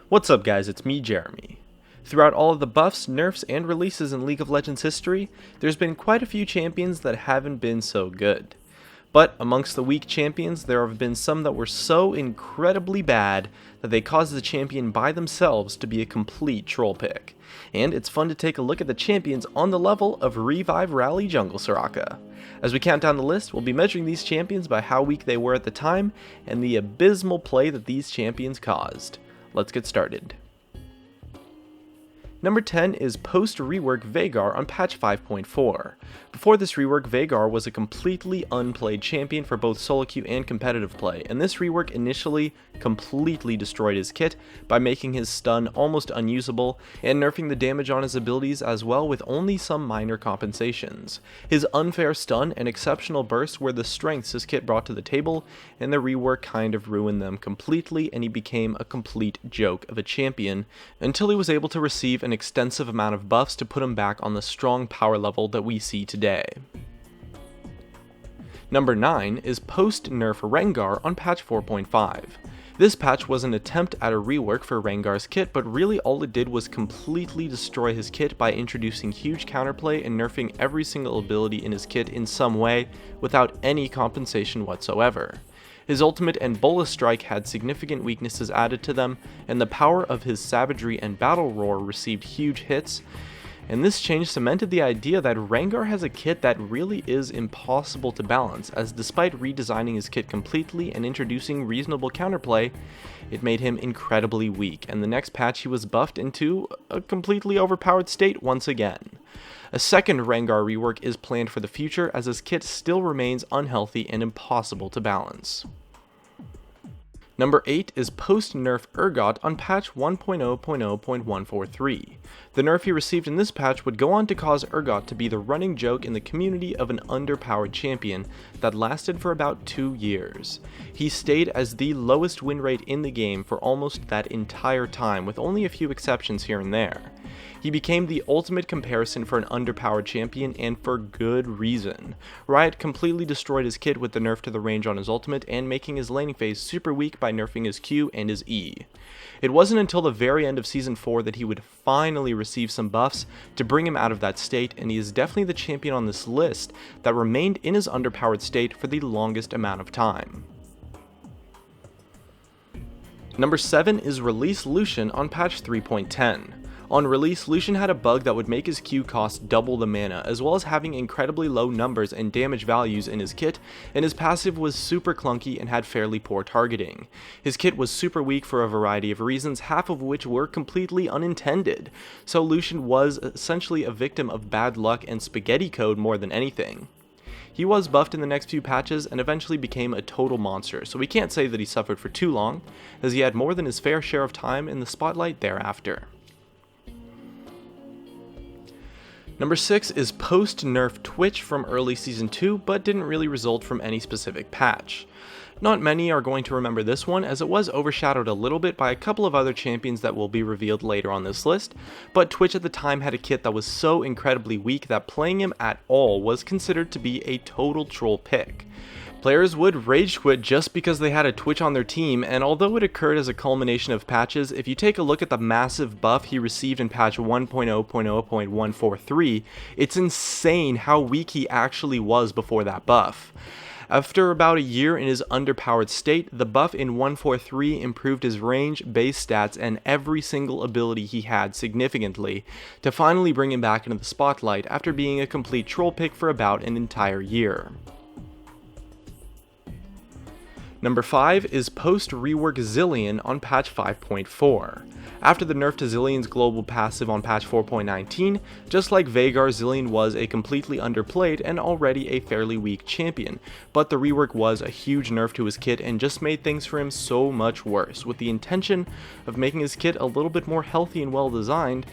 What's up guys, it's me Jeremy. Throughout all of the buffs, nerfs, and releases in League of Legends history, there's been quite a few champions that haven't been so good. But amongst the weak champions, there have been some that were so incredibly bad that they caused the champion by themselves to be a complete troll pick. And it's fun to take a look at the champions on the level of Revive Rally Jungle Soraka. As we count down the list, we'll be measuring these champions by how weak they were at the time and the abysmal play that these champions caused. Let's get started. Number 10 is post-rework Veigar on patch 5.4. Before this rework, Veigar was a completely unplayed champion for both solo queue and competitive play, and this rework initially completely destroyed his kit by making his stun almost unusable and nerfing the damage on his abilities as well with only some minor compensations. His unfair stun and exceptional burst were the strengths his kit brought to the table, and the rework kind of ruined them completely and he became a complete joke of a champion until he was able to receive an extensive amount of buffs to put him back on the strong power level that we see today. Number 9 is post-nerf Rengar on patch 4.5. This patch was an attempt at a rework for Rengar's kit, but really all it did was completely destroy his kit by introducing huge counterplay and nerfing every single ability in his kit in some way without any compensation whatsoever. His ultimate and Bolus Strike had significant weaknesses added to them, and the power of his Savagery and Battle Roar received huge hits, and this change cemented the idea that Rengar has a kit that really is impossible to balance, as despite redesigning his kit completely and introducing reasonable counterplay, it made him incredibly weak, and the next patch he was buffed into a completely overpowered state once again. A second Rengar rework is planned for the future, as his kit still remains unhealthy and impossible to balance. Number 8 is post-nerf Urgot on patch 1.0.0.143. The nerf he received in this patch would go on to cause Urgot to be the running joke in the community of an underpowered champion that lasted for about 2 years. He stayed as the lowest win rate in the game for almost that entire time, with only a few exceptions here and there. He became the ultimate comparison for an underpowered champion, and for good reason. Riot completely destroyed his kit with the nerf to the range on his ultimate and making his laning phase super weak by nerfing his Q and his E. It wasn't until the very end of Season 4 that he would finally receive some buffs to bring him out of that state, and he is definitely the champion on this list that remained in his underpowered state for the longest amount of time. Number 7 is Release Lucian on patch 3.10. On release, Lucian had a bug that would make his Q cost double the mana, as well as having incredibly low numbers and damage values in his kit, and his passive was super clunky and had fairly poor targeting. His kit was super weak for a variety of reasons, half of which were completely unintended, so Lucian was essentially a victim of bad luck and spaghetti code more than anything. He was buffed in the next few patches and eventually became a total monster, so we can't say that he suffered for too long, as he had more than his fair share of time in the spotlight thereafter. Number 6 is post-nerf Twitch from early Season 2, but didn't really result from any specific patch. Not many are going to remember this one, as it was overshadowed a little bit by a couple of other champions that will be revealed later on this list, but Twitch at the time had a kit that was so incredibly weak that playing him at all was considered to be a total troll pick. Players would rage quit just because they had a Twitch on their team, and although it occurred as a culmination of patches, if you take a look at the massive buff he received in patch 1.0.0.143, it's insane how weak he actually was before that buff. After about a year in his underpowered state, the buff in 1.4.3 improved his range, base stats, and every single ability he had significantly, to finally bring him back into the spotlight after being a complete troll pick for about an entire year. Number 5 is post-rework Zilean on patch 5.4. After the nerf to Zilean's global passive on patch 4.19, just like Veigar, Zilean was a completely underplayed and already a fairly weak champion, but the rework was a huge nerf to his kit and just made things for him so much worse, with the intention of making his kit a little bit more healthy and well designed.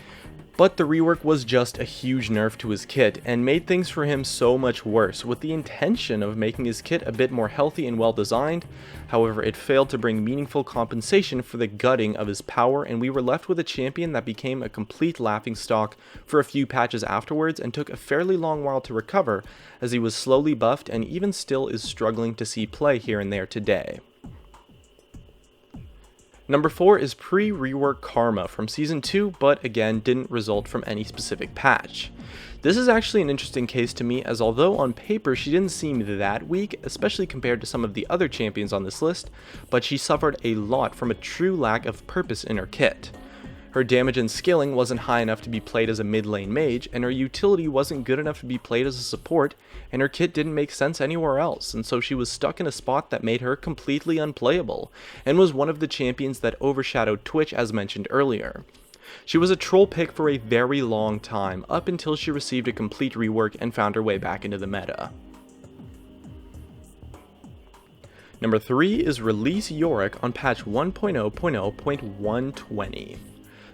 But the rework was just a huge nerf to his kit and made things for him so much worse, with the intention of making his kit a bit more healthy and well designed. However, it failed to bring meaningful compensation for the gutting of his power, and we were left with a champion that became a complete laughingstock for a few patches afterwards and took a fairly long while to recover, as he was slowly buffed and even still is struggling to see play here and there today. Number 4 is pre-rework Karma from Season 2, but again didn't result from any specific patch. This is actually an interesting case to me, as although on paper she didn't seem that weak, especially compared to some of the other champions on this list, but she suffered a lot from a true lack of purpose in her kit. Her damage and skilling wasn't high enough to be played as a mid lane mage, and her utility wasn't good enough to be played as a support, and her kit didn't make sense anywhere else, and so she was stuck in a spot that made her completely unplayable, and was one of the champions that overshadowed Twitch as mentioned earlier. She was a troll pick for a very long time, up until she received a complete rework and found her way back into the meta. Number 3 is Release Yorick on patch 1.0.0.120.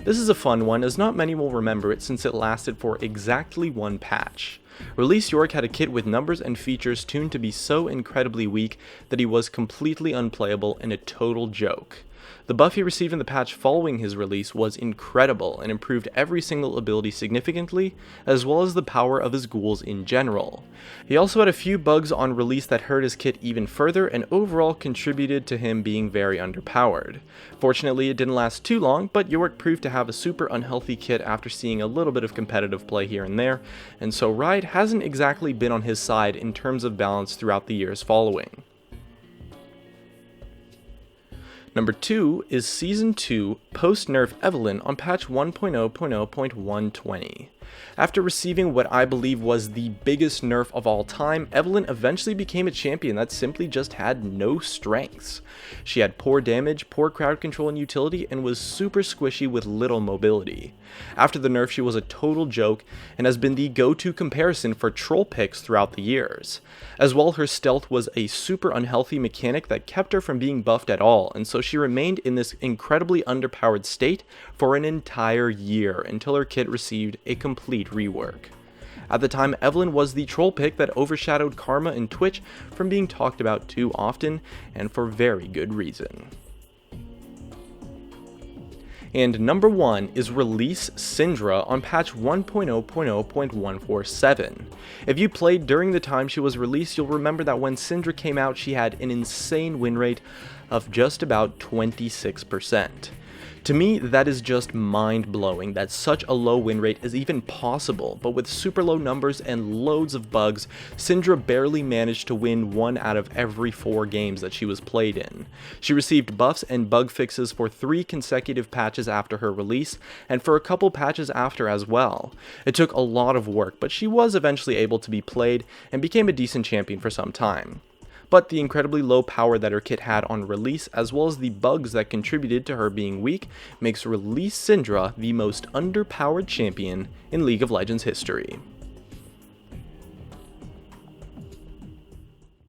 This is a fun one, as not many will remember it since it lasted for exactly one patch. Release Yorick had a kit with numbers and features tuned to be so incredibly weak that he was completely unplayable and a total joke. The buff he received in the patch following his release was incredible and improved every single ability significantly, as well as the power of his ghouls in general. He also had a few bugs on release that hurt his kit even further and overall contributed to him being very underpowered. Fortunately, it didn't last too long, but Yorick proved to have a super unhealthy kit after seeing a little bit of competitive play here and there, and so Riot hasn't exactly been on his side in terms of balance throughout the years following. Number 2 is Season 2 post-nerf Evelynn on patch 1.0.0.120. After receiving what I believe was the biggest nerf of all time, Evelynn eventually became a champion that simply just had no strengths. She had poor damage, poor crowd control and utility, and was super squishy with little mobility. After the nerf, she was a total joke and has been the go-to comparison for troll picks throughout the years. As well, her stealth was a super unhealthy mechanic that kept her from being buffed at all, and so she remained in this incredibly underpowered state for an entire year until her kit received a complete rework. At the time, Evelynn was the troll pick that overshadowed Karma and Twitch from being talked about too often, and for very good reason. And number 1 is Release Syndra on patch 1.0.0.147. If you played during the time she was released, you'll remember that when Syndra came out, she had an insane win rate of just about 26%. To me, that is just mind-blowing that such a low win rate is even possible, but with super low numbers and loads of bugs, Syndra barely managed to win 1 out of every 4 games that she was played in. She received buffs and bug fixes for 3 consecutive patches after her release, and for a couple patches after as well. It took a lot of work, but she was eventually able to be played, and became a decent champion for some time. But the incredibly low power that her kit had on release, as well as the bugs that contributed to her being weak, makes Release Syndra the most underpowered champion in League of Legends history.